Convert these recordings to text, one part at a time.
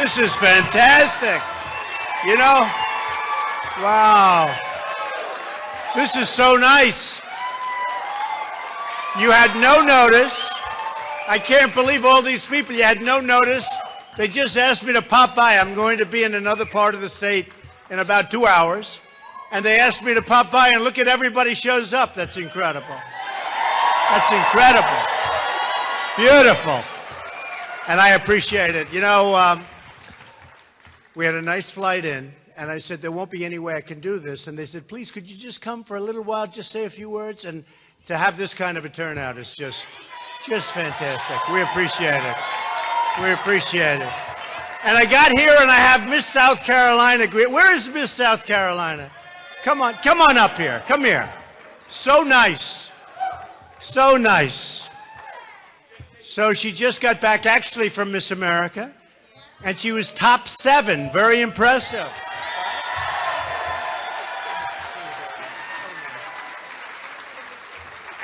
This is fantastic. You know, wow. This is so nice. You had no notice. I can't believe all these people. You had no notice. They just asked me to pop by. I'm going to be in another part of the state in about 2 hours. And they asked me to pop by, and look at everybody shows up. That's incredible. That's incredible. Beautiful. And I appreciate it. You know, we had a nice flight in, and I said, there won't be any way I can do this. And they said, please, could you just come for a little while, just say a few words? And to have this kind of a turnout is just fantastic. We appreciate it. We appreciate it. And I got here, and I have Miss South Carolina. Where is Miss South Carolina? Come on up here. Come here. So nice. So nice. So she just got back actually from Miss America, and she was top 7. Very impressive.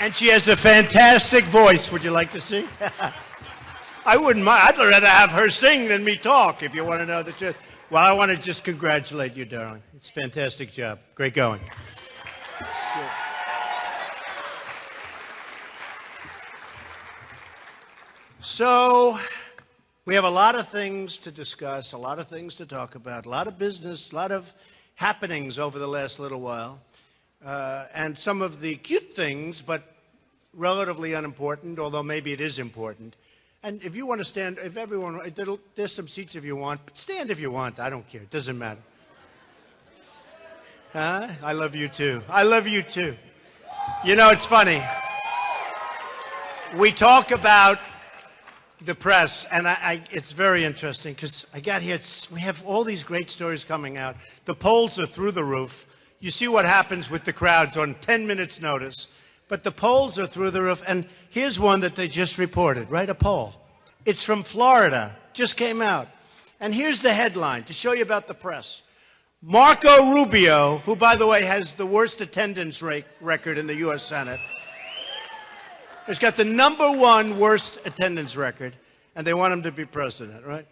And she has a fantastic voice. Would you like to see? I wouldn't mind. I'd rather have her sing than me talk, if you want to know the truth. Well, I want to just congratulate you, darling. It's a fantastic job. Great going. So, we have a lot of things to discuss, a lot of things to talk about, a lot of business, a lot of happenings over the last little while, and some of the cute things, but relatively unimportant, although maybe it is important. And if you want to stand, if everyone, there's some seats if you want, but stand if you want. I don't care. It doesn't matter. Huh? I love you too. I love you too. You know, it's funny. We talk about the press, and it's very interesting because I got here. We have all these great stories coming out. The polls are through the roof. You see what happens with the crowds on 10 minutes' notice. But the polls are through the roof. And here's one that they just reported, right? A poll. It's from Florida. Just came out. And here's the headline to show you about the press. Marco Rubio, who, by the way, has the worst attendance record in the U.S. Senate, has got the #1 worst attendance record, and they want him to be president, right?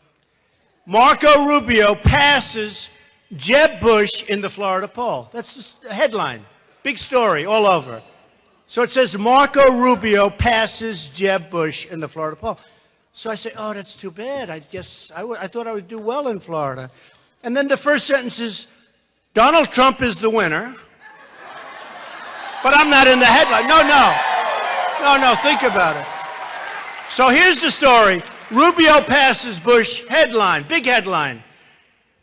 Marco Rubio passes Jeb Bush in the Florida poll. That's the headline. Big story all over. So it says Marco Rubio passes Jeb Bush in the Florida poll. So I say, oh, that's too bad. I guess I thought I would do well in Florida. And then the first sentence is, Donald Trump is the winner. But I'm not in the headline. No, think about it. So here's the story. Rubio passes Bush, headline, big headline.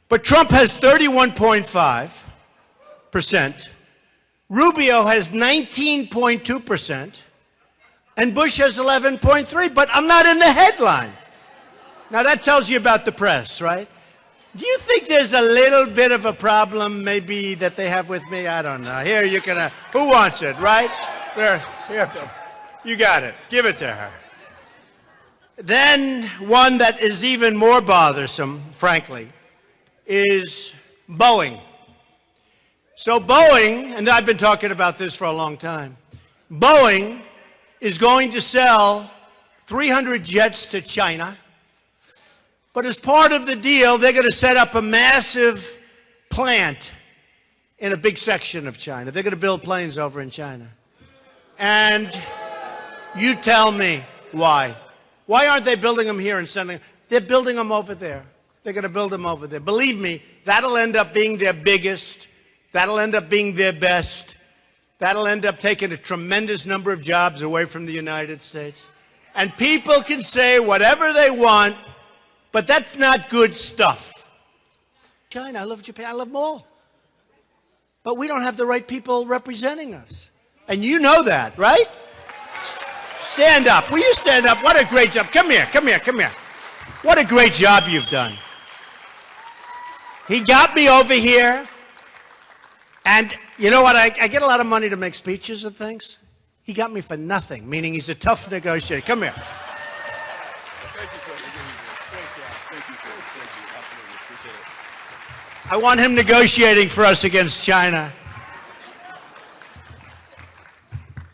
But Trump has 31.5%. Rubio has 19.2%, and Bush has 11.3%, but I'm not in the headline. Now, that tells you about the press, right? Do you think there's a little bit of a problem, maybe, that they have with me? I don't know. Here, you can, who wants it, right? Here, you got it. Give it to her. Then, one that is even more bothersome, frankly, is Boeing. So Boeing, and I've been talking about this for a long time, Boeing is going to sell 300 jets to China, but as part of the deal, they're going to set up a massive plant in a big section of China. They're going to build planes over in China. And you tell me why. Why aren't they building them here and sending them? They're building them over there. They're going to build them over there. Believe me, that'll end up being their biggest. That'll end up being their best. That'll end up taking a tremendous number of jobs away from the United States. And people can say whatever they want, but that's not good stuff. China, I love Japan, I love them all. But we don't have the right people representing us. And you know that, right? Stand up. Will you stand up? What a great job. Come here. What a great job you've done. He got me over here. And you know what? I get a lot of money to make speeches and things. He got me for nothing, meaning he's a tough negotiator. Come here. Thank you, sir. Great job. Thank you, sir. Thank you. Absolutely. Appreciate it. I want him negotiating for us against China.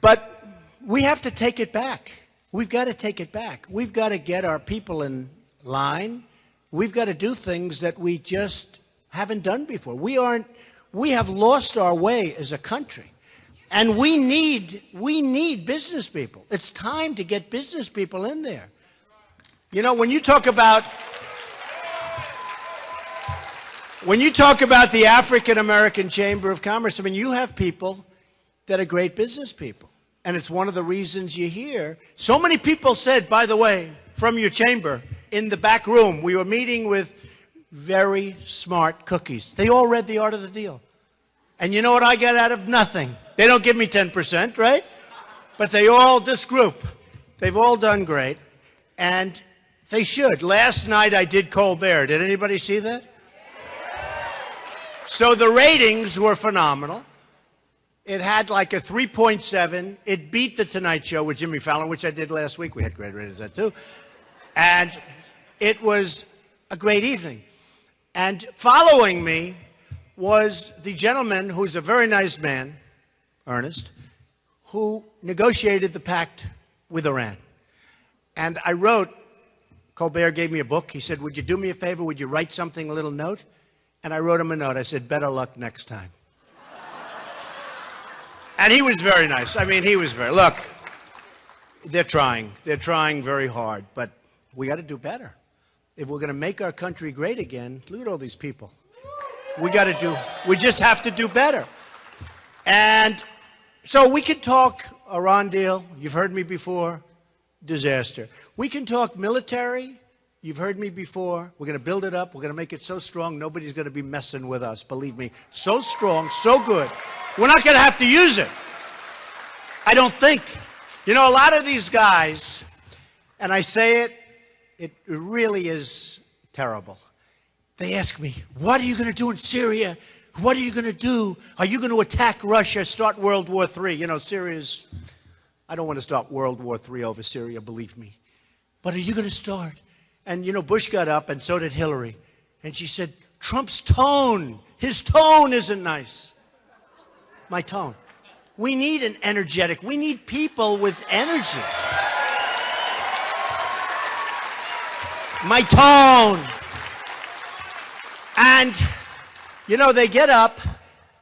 But we have to take it back. We've got to take it back. We've got to get our people in line. We've got to do things that we just haven't done before. We have lost our way as a country. And we need business people. It's time to get business people in there. You know, when you talk about the African American Chamber of Commerce, I mean, you have people that are great business people. And it's one of the reasons you hear so many people said, by the way, from your chamber, in the back room, we were meeting with very smart cookies. They all read The Art of the Deal. And you know what I get out of? Nothing. They don't give me 10%, right? But this group, they've all done great. And they should. Last night I did Colbert. Did anybody see that? So the ratings were phenomenal. It had like a 3.7. It beat The Tonight Show with Jimmy Fallon, which I did last week. We had great ratings that too. And it was a great evening. And following me was the gentleman who's a very nice man, Ernest, who negotiated the pact with Iran. And I wrote, Colbert gave me a book. He said, would you do me a favor? Would you write something, a little note? And I wrote him a note. I said, better luck next time. And he was very nice. I mean, look, they're trying. They're trying very hard. But we got to do better. If we're going to make our country great again, look at all these people. We just have to do better. And so we can talk Iran deal. You've heard me before. Disaster. We can talk military. You've heard me before. We're going to build it up. We're going to make it so strong, nobody's going to be messing with us. Believe me. So strong, so good. We're not going to have to use it. I don't think. You know, a lot of these guys, and I say it, it really is terrible. They ask me, what are you going to do in Syria? What are you going to do? Are you going to attack Russia, start World War III? You know, Syria's, I don't want to start World War III over Syria, believe me. But are you going to start? And, you know, Bush got up, and so did Hillary. And she said, Trump's tone, his tone isn't nice. My tone. We need an energetic, we need people with energy. My tone. And, you know, they get up,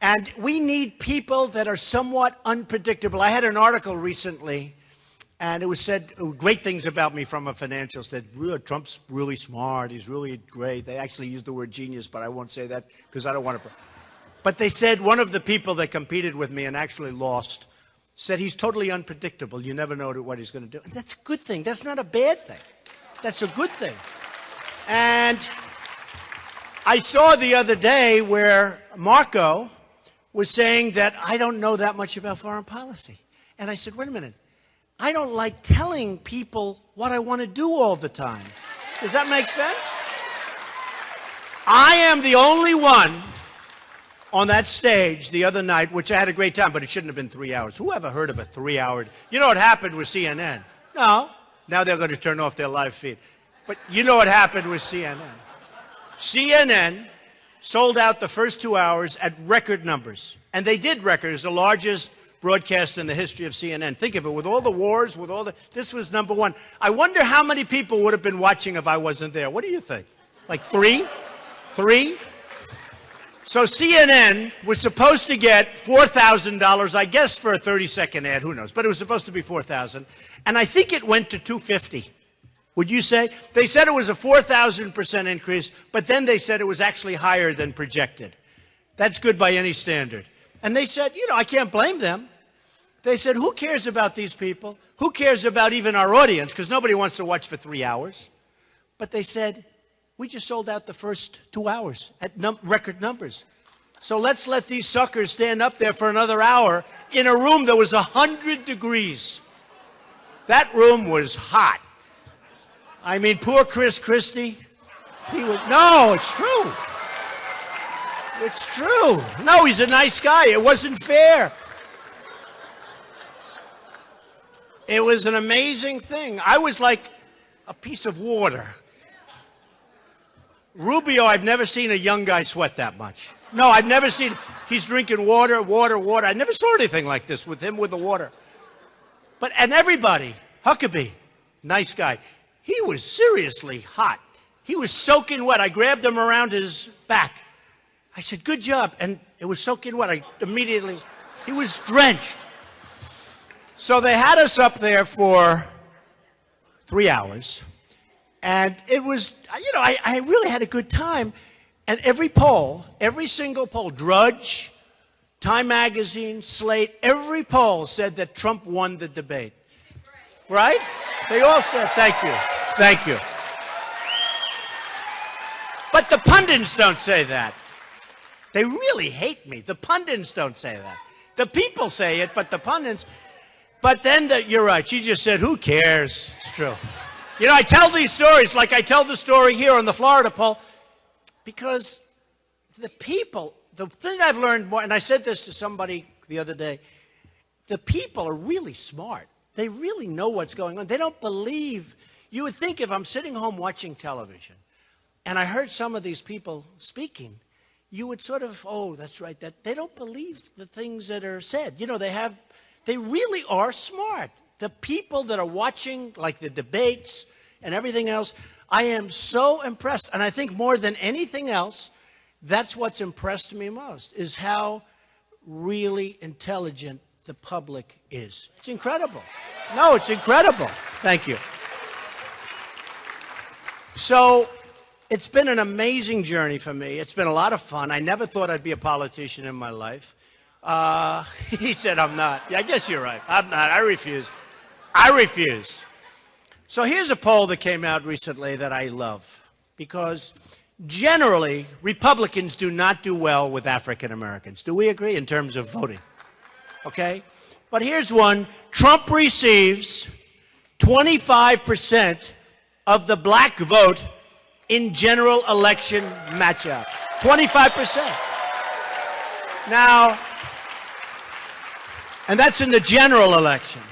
and we need people that are somewhat unpredictable. I had an article recently, and it was said great things about me from a financial standpoint. Trump's really smart. He's really great. They actually used the word genius, but I won't say that because I don't want to. But they said one of the people that competed with me and actually lost said he's totally unpredictable. You never know what he's going to do. And that's a good thing. That's not a bad thing. That's a good thing. And I saw the other day where Marco was saying that I don't know that much about foreign policy. And I said, wait a minute. I don't like telling people what I want to do all the time. Does that make sense? I am the only one on that stage the other night, which I had a great time, but it shouldn't have been 3 hours. Who ever heard of a 3-hour? You know what happened with CNN? No. Now they're going to turn off their live feed. But you know what happened with CNN? CNN sold out the first 2 hours at record numbers. And they did records, the largest broadcast in the history of CNN. Think of it, with all the wars, this was number one. I wonder how many people would have been watching if I wasn't there. What do you think? Like three? So CNN was supposed to get $4,000, I guess, for a 30-second ad. Who knows? But it was supposed to be $4,000. And I think it went to $250. Would you say? They said it was a 4,000% increase, but then they said it was actually higher than projected. That's good by any standard. And they said, you know, I can't blame them. They said, who cares about these people? Who cares about even our audience? Because nobody wants to watch for 3 hours. But they said, we just sold out the first 2 hours at record numbers. So let's let these suckers stand up there for another hour in a room that was 100 degrees. That room was hot. I mean, poor Chris Christie. No, it's true. It's true. No, he's a nice guy. It wasn't fair. It was an amazing thing. I was like a piece of water. Rubio, I've never seen a young guy sweat that much. No, I've never seen, he's drinking water. I never saw anything like this with him with the water. And everybody, Huckabee, nice guy. He was seriously hot. He was soaking wet. I grabbed him around his back. I said, good job. And it was soaking wet. He was drenched. So they had us up there for 3 hours. And it was, I really had a good time. And every poll, every single poll, Drudge, Time Magazine, Slate, every poll said that Trump won the debate. Right? They all said, thank you, thank you. But the pundits don't say that. They really hate me. The pundits don't say that. The people say it, but the pundits. But then you're right. She just said, who cares? It's true. I tell these stories like I tell the story here on the Florida poll because the people, the thing I've learned more, and I said this to somebody the other day, the people are really smart. They really know what's going on. They don't believe. You would think if I'm sitting home watching television and I heard some of these people speaking, you would sort of, oh, that's right. That they don't believe the things that are said. They really are smart. The people that are watching, like the debates and everything else, I am so impressed. And I think more than anything else, that's what's impressed me most, is how really intelligent the public is. It's incredible. No, it's incredible. Thank you. So it's been an amazing journey for me. It's been a lot of fun. I never thought I'd be a politician in my life. He said, I'm not. Yeah, I guess you're right. I'm not. I refuse. I refuse. So here's a poll that came out recently that I love because generally Republicans do not do well with African Americans. Do we agree in terms of voting? Okay? But here's one. Trump receives 25% of the black vote in general election matchup. 25%. Now, and that's in the general election.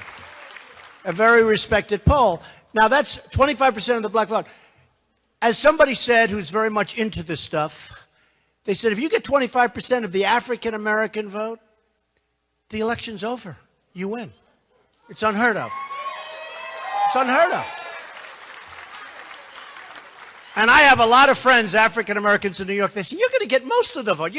A very respected poll. Now, that's 25% of the black vote. As somebody said who's very much into this stuff, they said if you get 25% of the African-American vote, the election's over. You win. It's unheard of. It's unheard of. And I have a lot of friends, African Americans in New York. They say, you're going to get most of the vote.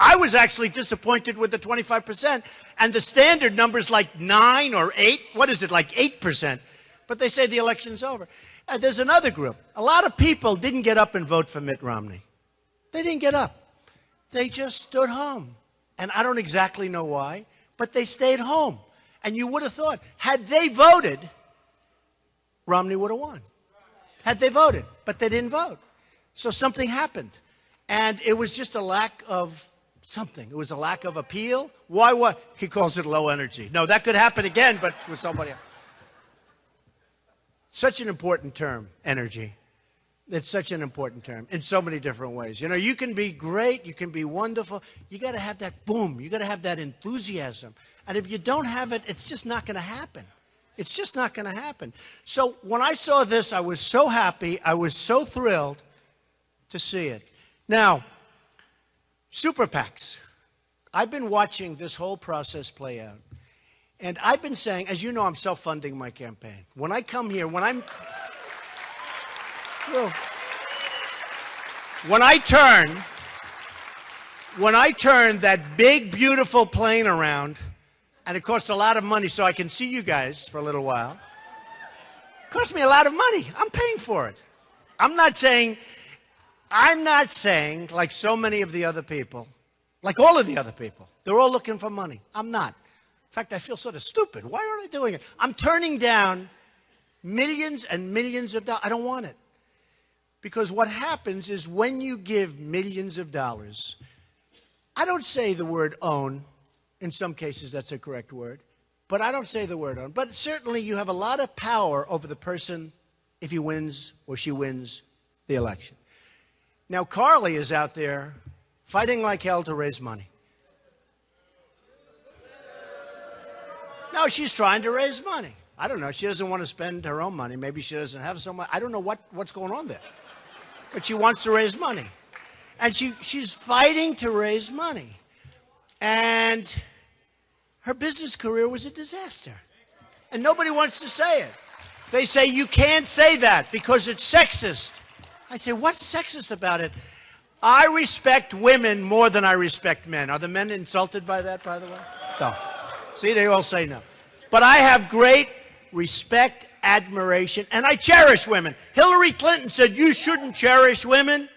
I was actually disappointed with the 25%. And the standard number is like 9 or 8. What is it, like 8%? But they say the election's over. And there's another group. A lot of people didn't get up and vote for Mitt Romney. They didn't get up. They just stood home. And I don't exactly know why, but they stayed home. And you would have thought, had they voted, Romney would have won. Had they voted, but they didn't vote. So something happened. And it was just a lack of something. It was a lack of appeal. Why? What? He calls it low energy. No, that could happen again, but with somebody else. Such an important term, energy. It's such an important term in so many different ways. You can be great. You can be wonderful. You got to have that boom. You got to have that enthusiasm. And if you don't have it, it's just not going to happen. It's just not going to happen. So when I saw this, I was so happy. I was so thrilled to see it. Now, super PACs. I've been watching this whole process play out. And I've been saying, as you know, I'm self-funding my campaign. When I come here, when I turn that big, beautiful plane around, and it costs a lot of money so I can see you guys for a little while. It costs me a lot of money. I'm paying for it. I'm not saying like so many of the other people, like all of the other people, they're all looking for money. I'm not. In fact, I feel sort of stupid. Why aren't I doing it? I'm turning down millions and millions of dollars. I don't want it. Because what happens is when you give millions of dollars, I don't say the word own. In some cases, that's a correct word. But I don't say the word own. But certainly you have a lot of power over the person if he wins or she wins the election. Now, Carly is out there fighting like hell to raise money. No, she's trying to raise money. I don't know. She doesn't want to spend her own money. Maybe she doesn't have so much. I don't know what's going on there. But she wants to raise money. And she's fighting to raise money. And her business career was a disaster. And nobody wants to say it. They say, you can't say that because it's sexist. I say, what's sexist about it? I respect women more than I respect men. Are the men insulted by that, by the way? No. See, they all say no. But I have great respect, admiration, and I cherish women. Hillary Clinton said, you shouldn't cherish women.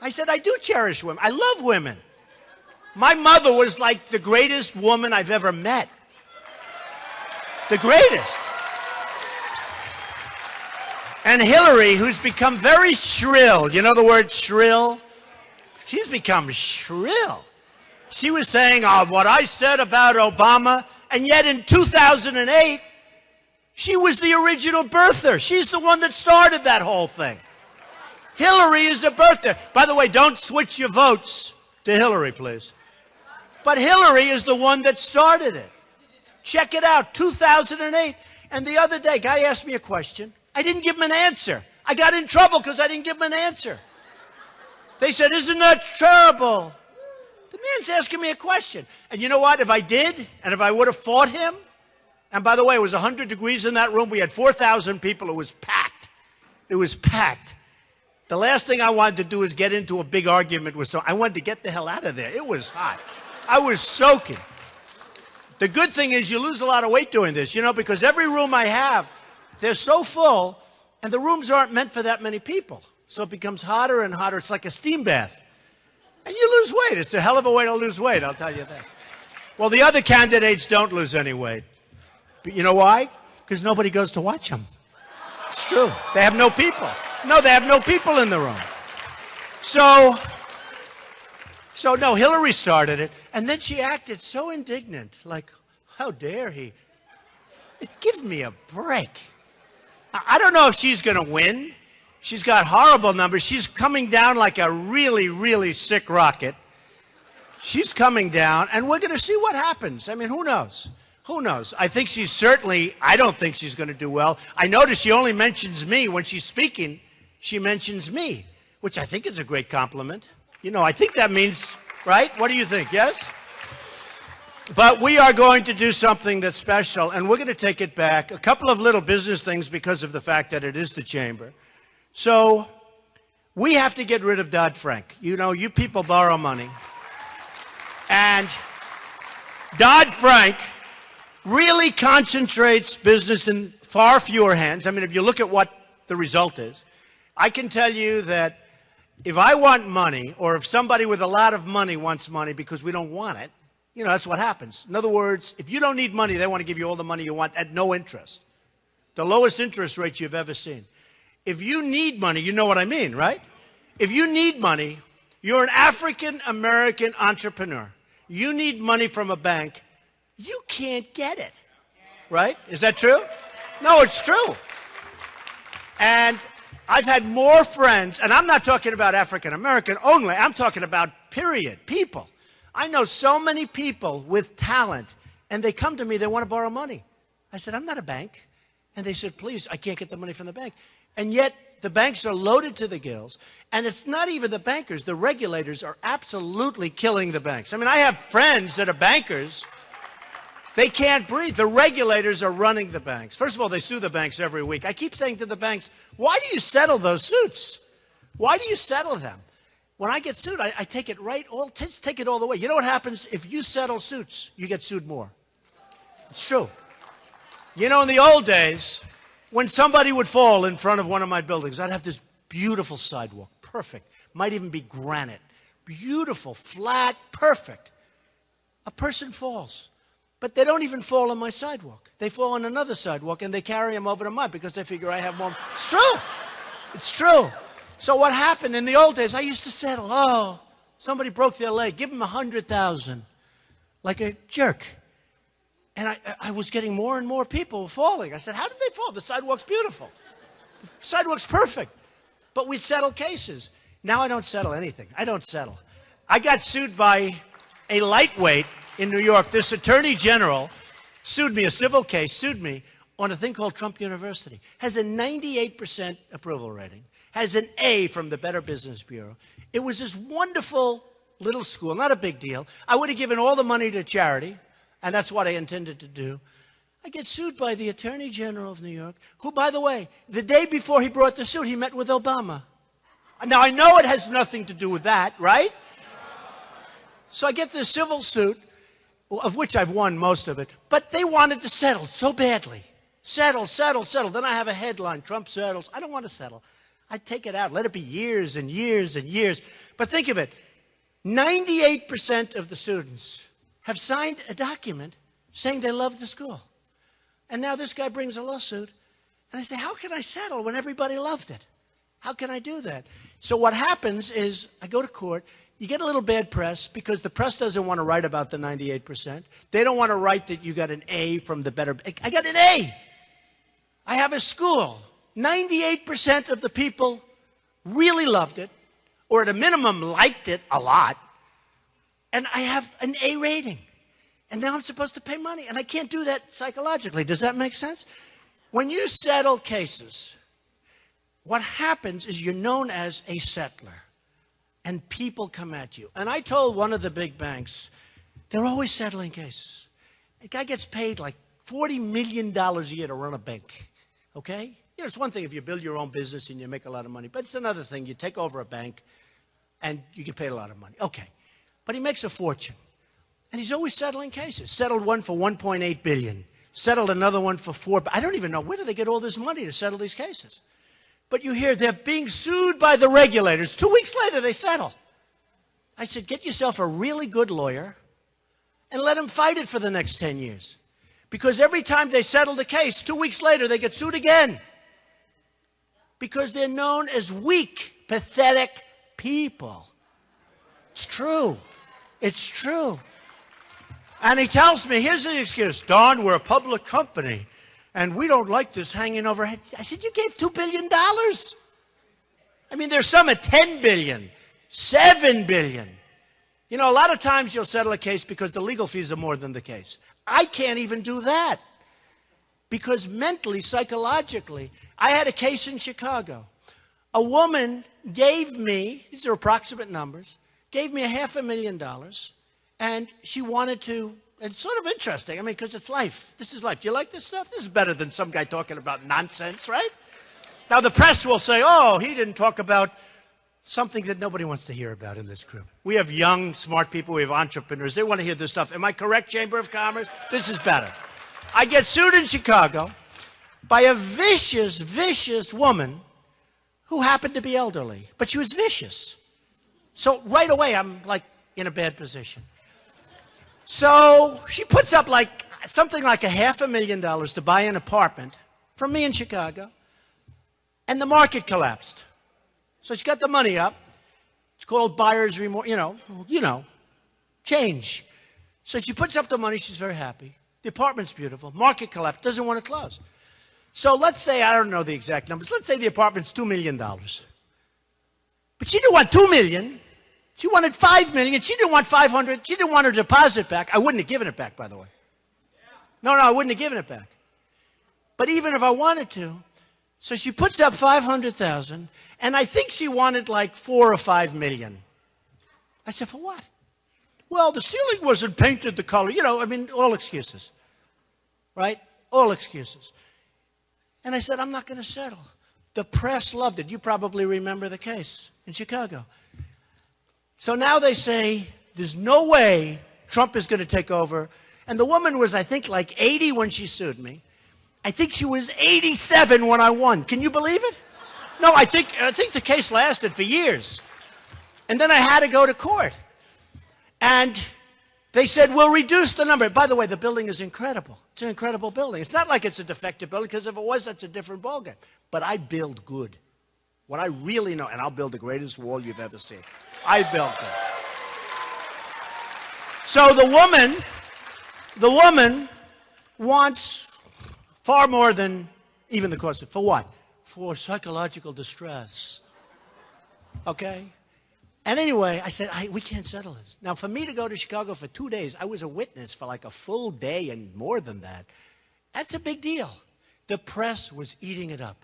I said, I do cherish women. I love women. My mother was like the greatest woman I've ever met. The greatest. And Hillary, who's become very shrill, you know the word shrill? She's become shrill. She was saying, oh, what I said about Obama, and yet in 2008, she was the original birther. She's the one that started that whole thing. Hillary is a birther. By the way, don't switch your votes to Hillary, please. But Hillary is the one that started it. Check it out, 2008. And the other day, a guy asked me a question. I didn't give him an answer. I got in trouble because I didn't give him an answer. They said, isn't that terrible? The man's asking me a question. And you know what? If I did, and if I would have fought him, and by the way, it was 100 degrees in that room. We had 4,000 people. It was packed. It was packed. The last thing I wanted to do is get into a big argument with someone. I wanted to get the hell out of there. It was hot. I was soaking. The good thing is you lose a lot of weight doing this, you know, because every room I have, they're so full, and the rooms aren't meant for that many people. So it becomes hotter and hotter. It's like a steam bath. And you lose weight. It's a hell of a way to lose weight, I'll tell you that. Well, the other candidates don't lose any weight. But you know why? Because nobody goes to watch them. It's true. They have no people. No, they have no people in the room. So no, Hillary started it, and then she acted so indignant, like, how dare he? Give me a break. I don't know if she's going to win. She's got horrible numbers. She's coming down like a really, really sick rocket. She's coming down, and we're going to see what happens. I mean, who knows? Who knows? I think she's certainly, I don't think she's going to do well. I notice she only mentions me. When she's speaking, she mentions me, which I think is a great compliment. You know, I think that means, right? What do you think? Yes? But we are going to do something that's special, and we're going to take it back. A couple of little business things because of the fact that it is the chamber. So we have to get rid of Dodd-Frank. You know, you people borrow money. And Dodd-Frank really concentrates business in far fewer hands. I mean, if you look at what the result is, I can tell you that if I want money, or if somebody with a lot of money wants money because we don't want it, you know, that's what happens. In other words, if you don't need money, they want to give you all the money you want at no interest. The lowest interest rates you've ever seen. If you need money, you know what I mean, right? If you need money, you're an African-American entrepreneur. You need money from a bank. You can't get it, right? Is that true? No, it's true. And I've had more friends, and I'm not talking about African-American only. I'm talking about period, people. I know so many people with talent, and they come to me, they want to borrow money. I said, I'm not a bank. And they said, please, I can't get the money from the bank. And yet, the banks are loaded to the gills, and it's not even the bankers. The regulators are absolutely killing the banks. I mean, I have friends that are bankers. They can't breathe. The regulators are running the banks. First of all, they sue the banks every week. I keep saying to the banks, why do you settle those suits? Why do you settle them? When I get sued, I take it take it all the way. You know what happens? If you settle suits, you get sued more. It's true. You know, in the old days, when somebody would fall in front of one of my buildings, I'd have this beautiful sidewalk, perfect. Might even be granite. Beautiful, flat, perfect. A person falls. But they don't even fall on my sidewalk. They fall on another sidewalk, and they carry him over to mine because they figure I have more. It's true. It's true. So what happened in the old days, I used to settle. Oh, somebody broke their leg. Give them $100,000. Like a jerk. And I was getting more and more people falling. I said, how did they fall? The sidewalk's beautiful. The sidewalk's perfect. But we settle cases. Now I don't settle anything. I don't settle. I got sued by a lightweight in New York. This attorney general sued me, a civil case, sued me on a thing called Trump University. Has a 98% approval rating. Has an A from the Better Business Bureau. It was this wonderful little school, not a big deal. I would have given all the money to charity, and that's what I intended to do. I get sued by the Attorney General of New York, who, by the way, the day before he brought the suit, he met with Obama. Now, I know it has nothing to do with that, right? So I get this civil suit, of which I've won most of it, but they wanted to settle so badly. Settle, settle, settle. Then I have a headline, Trump settles. I don't want to settle. I take it out, let it be years and years and years. But think of it, 98% of the students have signed a document saying they love the school. And now this guy brings a lawsuit, and I say, how can I settle when everybody loved it? How can I do that? So what happens is I go to court. You get a little bad press because the press doesn't want to write about the 98%. They don't want to write that you got an A from the better. I got an A. I have a school. 98% of the people really loved it, or at a minimum liked it a lot. And I have an A rating. And now I'm supposed to pay money. And I can't do that psychologically. Does that make sense? When you settle cases, what happens is you're known as a settler. And people come at you. And I told one of the big banks, they're always settling cases. A guy gets paid like $40 million a year to run a bank. Okay? You know, it's one thing if you build your own business and you make a lot of money. But it's another thing. You take over a bank and you get paid a lot of money. Okay. But he makes a fortune. And he's always settling cases. Settled one for $1.8 billion. Settled another one for $4 billion. I don't even know, where do they get all this money to settle these cases? But you hear they're being sued by the regulators. 2 weeks later, they settle. I said, get yourself a really good lawyer and let him fight it for the next 10 years. Because every time they settle the case, 2 weeks later, they get sued again. Because they're known as weak, pathetic people. It's true. It's true. And he tells me, here's the excuse, Don, we're a public company, and we don't like this hanging overhead. I said, you gave $2 billion. I mean, there's some at $10 billion, $7 billion. You know, a lot of times you'll settle a case because the legal fees are more than the case. I can't even do that. Because mentally, psychologically, I had a case in Chicago. A woman gave me, these are approximate numbers, gave me $500,000, and she wanted to, and it's sort of interesting, I mean, because it's life. This is life. Do you like this stuff? This is better than some guy talking about nonsense, right? Now, the press will say, oh, he didn't talk about something that nobody wants to hear about in this group. We have young, smart people. We have entrepreneurs. They want to hear this stuff. Am I correct, Chamber of Commerce? This is better. I get sued in Chicago by a vicious, vicious woman who happened to be elderly, but she was vicious. So right away, I'm like in a bad position. So she puts up like something like $500,000 to buy an apartment from me in Chicago, and the market collapsed. So she got the money up. It's called buyer's remorse, you know, change. So she puts up the money. She's very happy. The apartment's beautiful. Market collapsed. Doesn't want to close. So let's say, I don't know the exact numbers. Let's say the apartment's $2 million. But she didn't want $2 million. She wanted $5 million. She didn't want $500,000. She didn't want her deposit back. I wouldn't have given it back, by the way. No, I wouldn't have given it back. But even if I wanted to, so she puts up $500,000, and I think she wanted like $4 or $5 million. I said, for what? Well, the ceiling wasn't painted the color. You know, I mean, all excuses. Right? All excuses. And I said, I'm not going to settle. The press loved it. You probably remember the case in Chicago. So now they say, there's no way Trump is going to take over. And the woman was, I think, like 80 when she sued me. I think she was 87 when I won. Can you believe it? No, I think the case lasted for years. And then I had to go to court. And they said, we'll reduce the number. By the way, the building is incredible. It's an incredible building. It's not like it's a defective building, because if it was, that's a different ballgame. But I build good. What I really know, and I'll build the greatest wall you've ever seen. I built it. So the woman wants far more than even the cost of, for what? For psychological distress. Okay? And anyway, I said, we can't settle this. Now, for me to go to Chicago for 2 days, I was a witness for like a full day and more than that. That's a big deal. The press was eating it up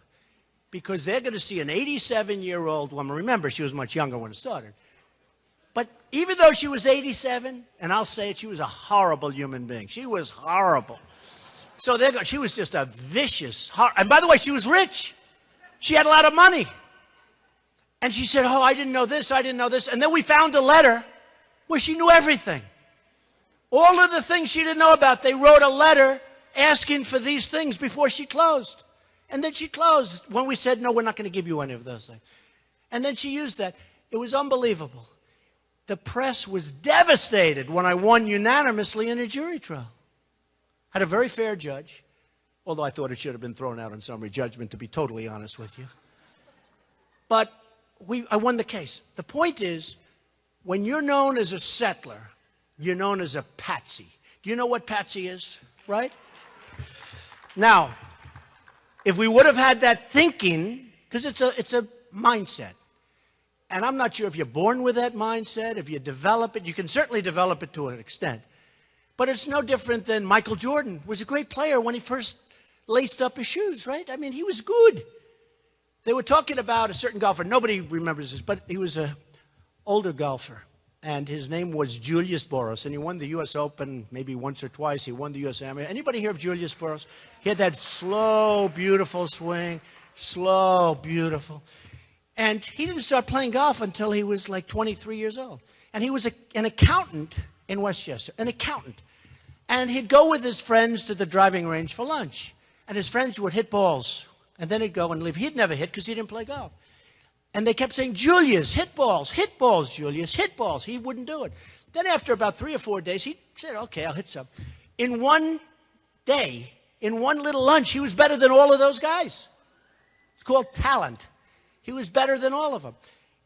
because they're going to see an 87-year-old woman. Remember, she was much younger when it started. But even though she was 87, and I'll say it, she was a horrible human being. She was horrible. So she was just a vicious, and by the way, she was rich. She had a lot of money. And she said, oh, I didn't know this, I didn't know this. And then we found a letter where she knew everything. All of the things she didn't know about, they wrote a letter asking for these things before she closed. And then she closed when we said, no, we're not going to give you any of those things. And then she used that. It was unbelievable. The press was devastated when I won unanimously in a jury trial. Had a very fair judge, although I thought it should have been thrown out on summary judgment, to be totally honest with you. But I won the case. The point is, when you're known as a settler, you're known as a patsy. Do you know what patsy is, right? Now, if we would have had that thinking, because it's a mindset, and I'm not sure if you're born with that mindset, if you develop it, you can certainly develop it to an extent. But it's no different than Michael Jordan was a great player when he first laced up his shoes, right? I mean, he was good. They were talking about a certain golfer. Nobody remembers this, but he was an older golfer. And his name was Julius Boros. And he won the U.S. Open maybe once or twice. He won the U.S. Amateur. Anybody hear of Julius Boros? He had that slow, beautiful swing. Slow, beautiful. And he didn't start playing golf until he was like 23 years old. And he was an accountant in Westchester, an accountant. And he'd go with his friends to the driving range for lunch. And his friends would hit balls. And then he'd go and leave. He'd never hit because he didn't play golf. And they kept saying, Julius, hit balls, Julius, hit balls. He wouldn't do it. Then after about 3 or 4 days, he said, okay, I'll hit some. In one day, in one little lunch, he was better than all of those guys. It's called talent. He was better than all of them.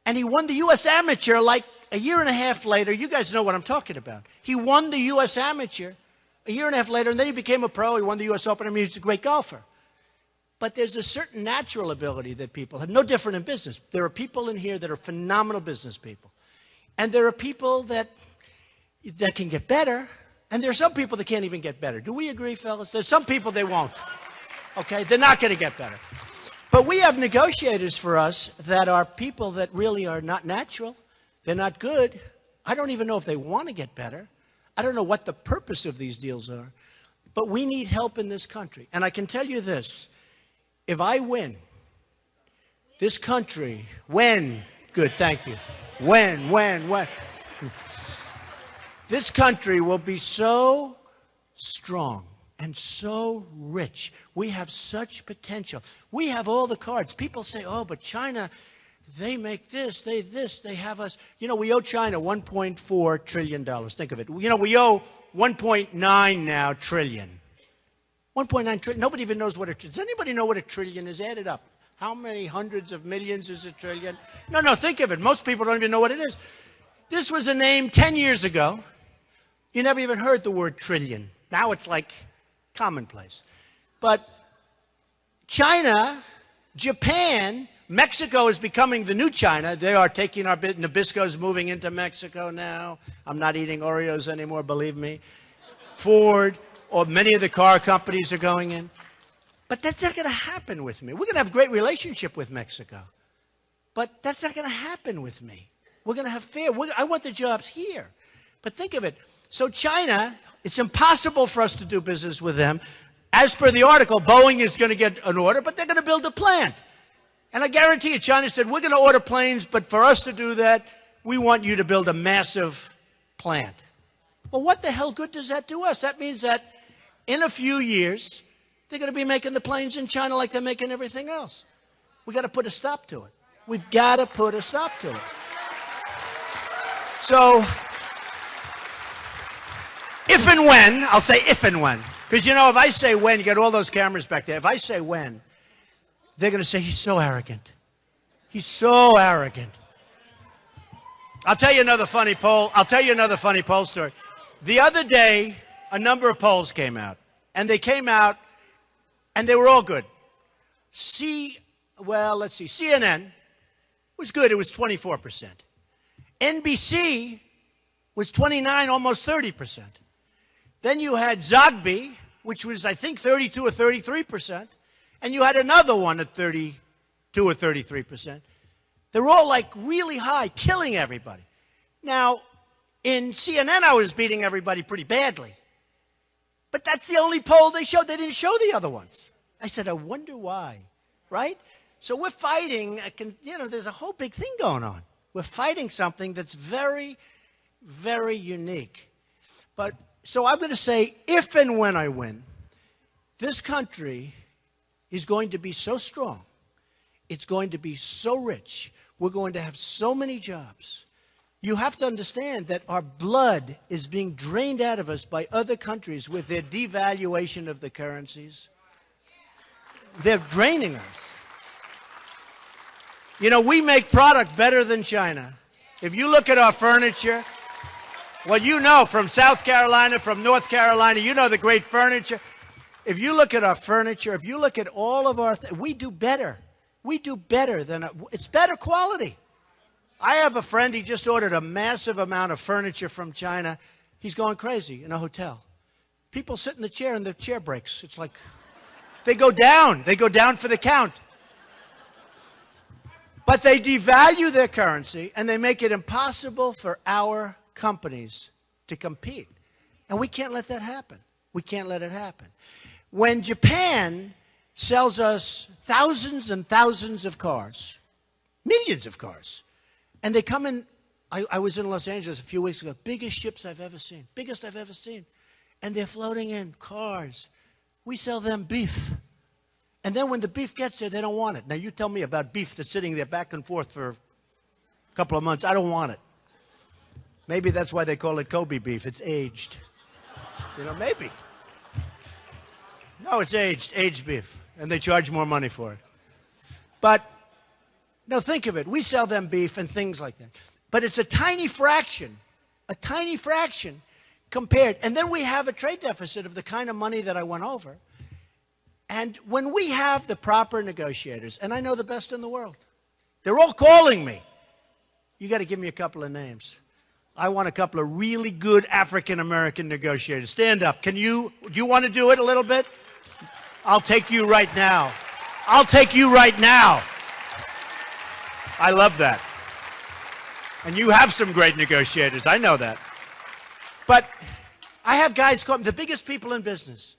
And he won the U.S. Amateur like a year and a half later. You guys know what I'm talking about. He won the U.S. Amateur a year and a half later, and then he became a pro. He won the U.S. Open. I mean, he was a great golfer. But there's a certain natural ability that people have, no different in business. There are people in here that are phenomenal business people. And there are people that can get better. And there are some people that can't even get better. Do we agree, fellas? There's some people they won't. Okay? They're not going to get better. But we have negotiators for us that are people that really are not natural. They're not good. I don't even know if they want to get better. I don't know what the purpose of these deals are. But we need help in this country. And I can tell you this. If I win, this country, good, thank you. When. This country will be so strong and so rich. We have such potential. We have all the cards. People say, oh, but China, they make this, they have us. You know, we owe China $1.4 trillion. Think of it. You know, we owe 1.9 now trillion. 1.9 trillion. Nobody even knows what does anybody know what a trillion is? Add it up. How many hundreds of millions is a trillion? No, think of it. Most people don't even know what it is. This was a name 10 years ago. You never even heard the word trillion. Now it's like commonplace. But China, Japan, Mexico is becoming the new China. They are taking our business. Nabisco's moving into Mexico now. I'm not eating Oreos anymore, believe me. Ford, or many of the car companies are going in. But that's not going to happen with me. We're going to have a great relationship with Mexico. But that's not going to happen with me. We're going to have fair. I want the jobs here. But think of it. So China, it's impossible for us to do business with them. As per the article, Boeing is going to get an order, but they're going to build a plant. And I guarantee you, China said, we're going to order planes, but for us to do that, we want you to build a massive plant. Well, what the hell good does that do us? That means that in a few years, they're going to be making the planes in China like they're making everything else. We've got to put a stop to it. We've got to put a stop to it. So, if and when, I'll say if and when. Because, you know, if I say when, you got all those cameras back there. If I say when, they're going to say, he's so arrogant. He's so arrogant. I'll tell you another funny poll. I'll tell you another funny poll story. The other day, a number of polls came out. And they came out, and they were all good. CNN was good. It was 24%. NBC was 29, almost 30%. Then you had Zogby, which was, I think, 32 or 33%. And you had another one at 32 or 33%. They're all like really high, killing everybody. Now, in CNN, I was beating everybody pretty badly. But that's the only poll they showed. They didn't show the other ones. I said, I wonder why, right? So we're fighting, there's a whole big thing going on. We're fighting something that's very, very unique. But so I'm going to say, if and when I win, this country is going to be so strong. It's going to be so rich. We're going to have so many jobs. You have to understand that our blood is being drained out of us by other countries with their devaluation of the currencies. They're draining us. You know, we make product better than China. If you look at our furniture, well, you know, from South Carolina, from North Carolina, you know the great furniture. If you look at our furniture, if you look at all of our, we do better. We do better than, it's better quality. I have a friend, he just ordered a massive amount of furniture from China. He's going crazy in a hotel. People sit in the chair and the chair breaks. It's like, they go down for the count. But they devalue their currency and they make it impossible for our companies to compete. And we can't let that happen. We can't let it happen. When Japan sells us thousands and thousands of cars, millions of cars, and they come in, I was in Los Angeles a few weeks ago, biggest ships I've ever seen, biggest I've ever seen. And they're floating in cars. We sell them beef. And then when the beef gets there, they don't want it. Now, you tell me about beef that's sitting there back and forth for a couple of months. I don't want it. Maybe that's why they call it Kobe beef. It's aged. You know, maybe. No, it's aged beef. And they charge more money for it. But, no, think of it. We sell them beef and things like that. But it's a tiny fraction compared. And then we have a trade deficit of the kind of money that I went over. And when we have the proper negotiators, and I know the best in the world, they're all calling me. You got to give me a couple of names. I want a couple of really good African-American negotiators. Stand up. Do you want to do it a little bit? I'll take you right now. I'll take you right now. I love that. And you have some great negotiators. I know that. But I have guys call me the biggest people in business.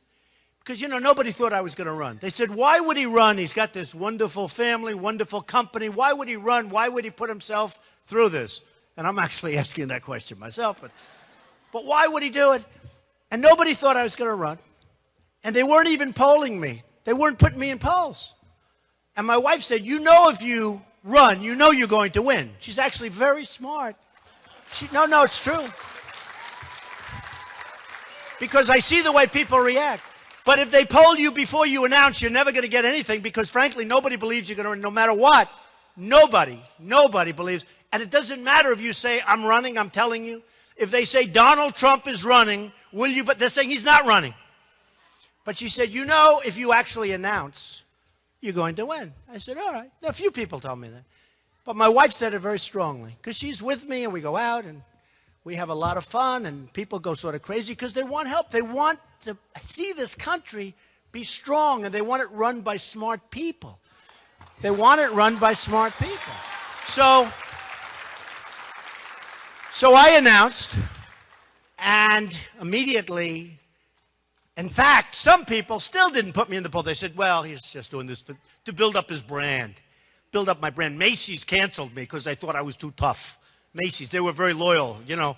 Because, you know, nobody thought I was going to run. They said, why would he run? He's got this wonderful family, wonderful company. Why would he run? Why would he put himself through this? And I'm actually asking that question myself. But why would he do it? And nobody thought I was going to run. And they weren't even polling me. They weren't putting me in polls. And my wife said, you know, if you run, you know you're going to win. She's actually very smart. No, it's true. Because I see the way people react. But if they poll you before you announce, you're never going to get anything because, frankly, nobody believes you're going to win no matter what. Nobody believes. And it doesn't matter if you say, I'm running, I'm telling you. If they say Donald Trump is running, will you vote? They're saying he's not running. But she said, you know, if you actually announce, you're going to win. I said, all right. Now, a few people told me that. But my wife said it very strongly because she's with me and we go out and we have a lot of fun and people go sort of crazy because they want help. They want to see this country be strong and they want it run by smart people. They want it run by smart people. So I announced and immediately, in fact, some people still didn't put me in the poll. They said, well, he's just doing this to build up his brand, build up my brand. Macy's canceled me because they thought I was too tough. Macy's, they were very loyal. You know,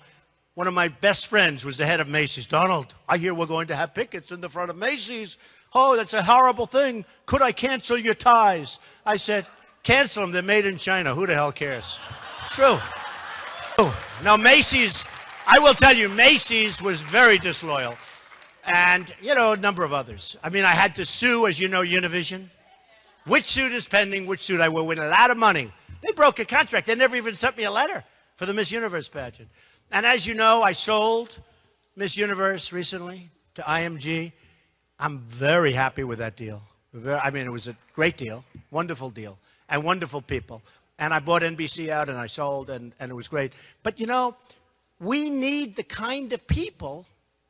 one of my best friends was the head of Macy's. Donald, I hear we're going to have pickets in the front of Macy's. Oh, that's a horrible thing. Could I cancel your ties? I said, cancel them. They're made in China. Who the hell cares? True. Now, Macy's, I will tell you, Macy's was very disloyal. And, you know, a number of others. I mean, I had to sue, as you know, Univision. Which suit is pending? Which suit I will win a lot of money. They broke a contract. They never even sent me a letter for the Miss Universe pageant. And as you know, I sold Miss Universe recently to IMG. I'm very happy with that deal. I mean, it was a great deal, wonderful deal, and wonderful people. And I bought NBC out and I sold, and it was great. But, you know, we need the kind of people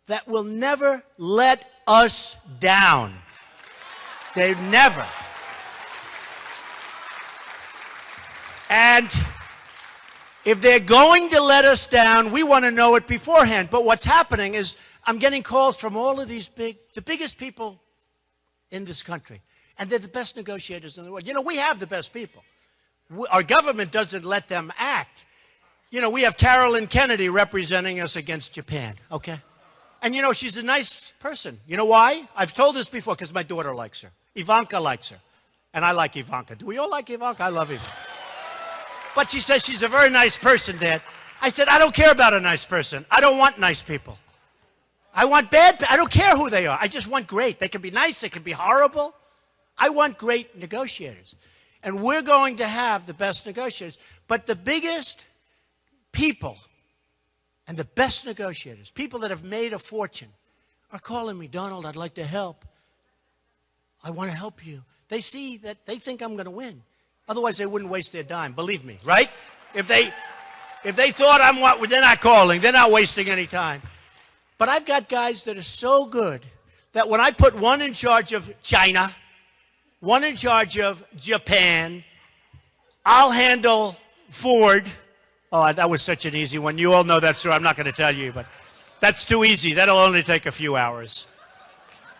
that will never let us down. They never. And if they're going to let us down, we want to know it beforehand. But what's happening is I'm getting calls from all of these the biggest people in this country. And they're the best negotiators in the world. You know, we have the best people. Our government doesn't let them act. You know, we have Carolyn Kennedy representing us against Japan, okay? And, you know, she's a nice person. You know why? I've told this before because my daughter likes her. Ivanka likes her. And I like Ivanka. Do we all like Ivanka? I love Ivanka. But she says she's a very nice person, Dad. I said, I don't care about a nice person. I don't want nice people. I want bad people. I don't care who they are. I just want great. They can be nice. They can be horrible. I want great negotiators. And we're going to have the best negotiators. But the biggest people and the best negotiators, people that have made a fortune, are calling me, Donald, I'd like to help. I want to help you. They see that they think I'm going to win. Otherwise, they wouldn't waste their dime. Believe me, right? If they thought I'm what, they're not calling. They're not wasting any time. But I've got guys that are so good that when I put one in charge of China, one in charge of Japan, I'll handle Ford. Oh, that was such an easy one. You all know that, sir. I'm not going to tell you, but that's too easy. That'll only take a few hours.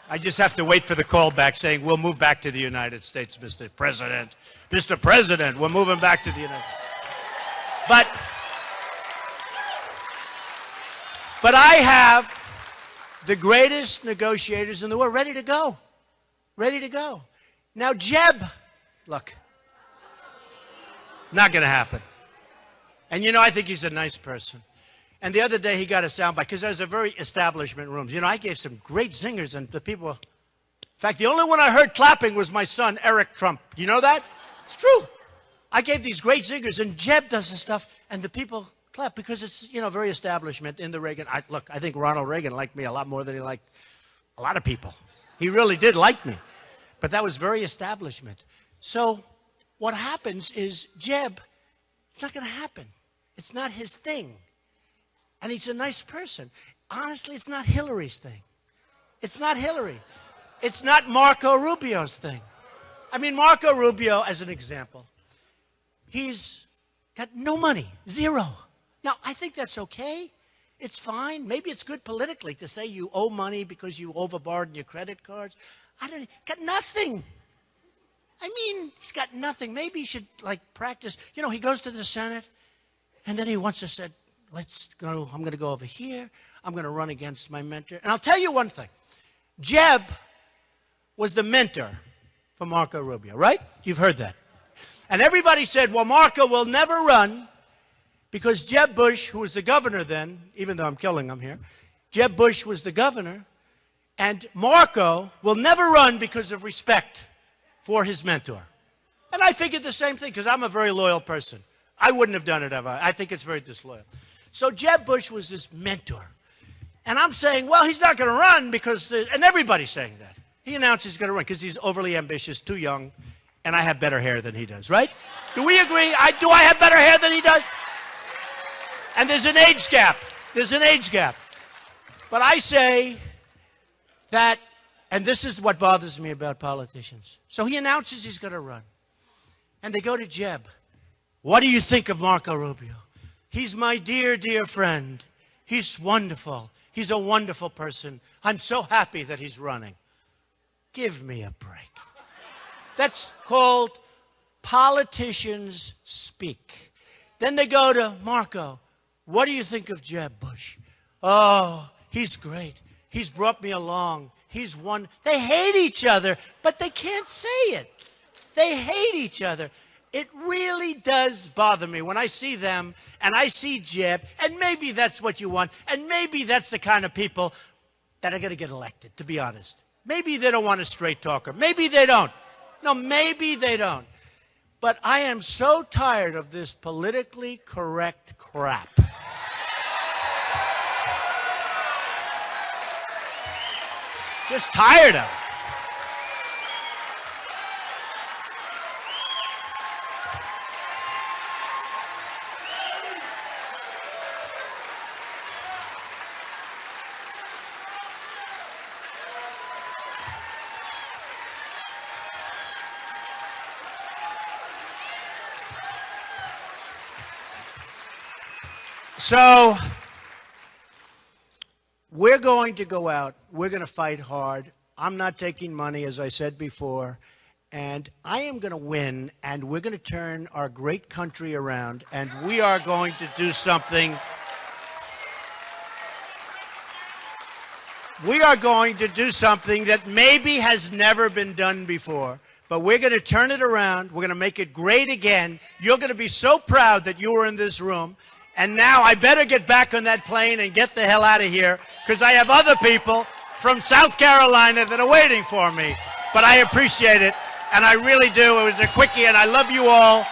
I just have to wait for the call back saying, we'll move back to the United States, Mr. President. Mr. President, we're moving back to the United States. But I have the greatest negotiators in the world ready to go. Ready to go. Now, Jeb, look, not going to happen. And, you know, I think he's a nice person. And the other day he got a soundbite because there's a very establishment rooms. You know, I gave some great zingers and the people, in fact, the only one I heard clapping was my son, Eric Trump. You know that? It's true. I gave these great zingers and Jeb does the stuff and the people clap because it's, you know, very establishment in the Reagan. Look, I think Ronald Reagan liked me a lot more than he liked a lot of people. He really did like me. But that was very establishment. So what happens is Jeb, it's not going to happen. It's not his thing. And he's a nice person. Honestly, it's not Hillary's thing. It's not Hillary. It's not Marco Rubio's thing. I mean, Marco Rubio, as an example, he's got no money, zero. Now, I think that's okay. It's fine. Maybe it's good politically to say you owe money because you overborrowed your credit cards. Got nothing. I mean, he's got nothing. Maybe he should, like, practice. You know, he goes to the Senate, and then he wants to say, let's go, I'm going to go over here. I'm going to run against my mentor. And I'll tell you one thing. Jeb was the mentor for Marco Rubio, right? You've heard that. And everybody said, well, Marco will never run because Jeb Bush, who was the governor then, even though I'm killing him here, Jeb Bush was the governor, and Marco will never run because of respect for his mentor. And I figured the same thing because I'm a very loyal person. I wouldn't have done it ever. I think it's very disloyal. So Jeb Bush was his mentor. And I'm saying, well, he's not going to run because, and everybody's saying that. He announced he's going to run because he's overly ambitious, too young, and I have better hair than he does, right? Do we agree? Do I have better hair than he does? And there's an age gap. There's an age gap. But I say that, and this is what bothers me about politicians. So he announces he's going to run. And they go to Jeb. What do you think of Marco Rubio? He's my dear, dear friend. He's wonderful. He's a wonderful person. I'm so happy that he's running. Give me a break. That's called politicians speak. Then they go to Marco. What do you think of Jeb Bush? Oh, he's great. He's brought me along. He's one. They hate each other, but they can't say it. They hate each other. It really does bother me when I see them and I see Jeb, and maybe that's what you want, and maybe that's the kind of people that are going to get elected, to be honest. Maybe they don't want a straight talker. Maybe they don't. No, maybe they don't. But I am so tired of this politically correct crap. Just tired of it. So we're going to go out. We're going to fight hard. I'm not taking money, as I said before. And I am going to win, and we're going to turn our great country around, and we are going to do something. We are going to do something that maybe has never been done before, but we're going to turn it around. We're going to make it great again. You're going to be so proud that you were in this room. And now I better get back on that plane and get the hell out of here, because I have other people from South Carolina that are waiting for me. But I appreciate it. And I really do. It was a quickie, and I love you all.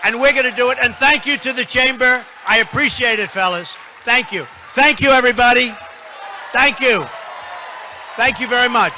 And we're going to do it. And thank you to the chamber. I appreciate it, fellas. Thank you. Thank you, everybody. Thank you. Thank you very much.